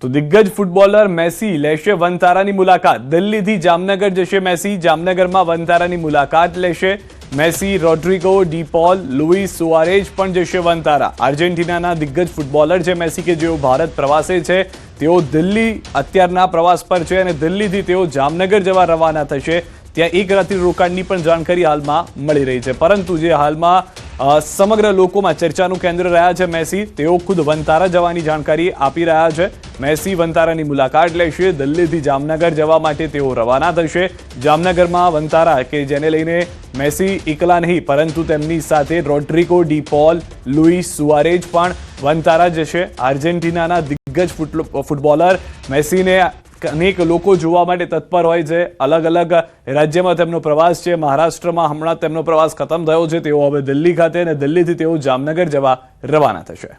તો દિગ્ગજ footballer Massey લેશે વનતારાની મુલાકાત। દિલ્હીથી જામનગર જશે મેસી। જામનગરમાં વનતારાની મુલાકાત લેશે Massey. Rodrigo, D pole, Louis સુઆરેઝ પણ જશે વનતારા। આર્જેન્ટિનાના દિગ્ગજ ફૂટબોલર છે મેસી કે જેઓ ભારત પ્રવાસે છે, તેઓ દિલ્હી અત્યારના પ્રવાસ પર છે અને દિલ્હીથી તેઓ જામનગર જવા રવાના થશે। ત્યાં એક રાત્રિ રોકાણની પણ જાણકારી હાલમાં મળી રહી છે, પરંતુ જે હાલમાં સમગ્ર લોકોમાં ચર્ચાનું કેન્દ્ર રહ્યા છે મેસી, તેઓ ખુદ વનતારા જવાની જાણકારી આપી રહ્યા છે। મેસી વનતારાની મુલાકાત લેશે। દિલ્હીથી જામનગર જવા માટે તેઓ રવાના થશે। જામનગરમાં વનતારા કે જેને લઈને મેસી એકલા નહીં પરંતુ તેમની સાથે રોડ્રિગો, ડી પોલ, લુઇસ સુઆરેઝ પણ વનતારા જશે। આર્જેન્ટિનાના દિગ્ગજ ફૂટબોલર મેસીને અનેક લોકો જોવા માટે તત્પર હોય છે। અલગ અલગ રાજ્યમાં તેમનો પ્રવાસ છે। મહારાષ્ટ્રમાં હમણાં તેમનો પ્રવાસ ખતમ થયો છે। તેઓ હવે દિલ્હી ખાતે અને દિલ્હીથી તેઓ જામનગર જવા રવાના થશે।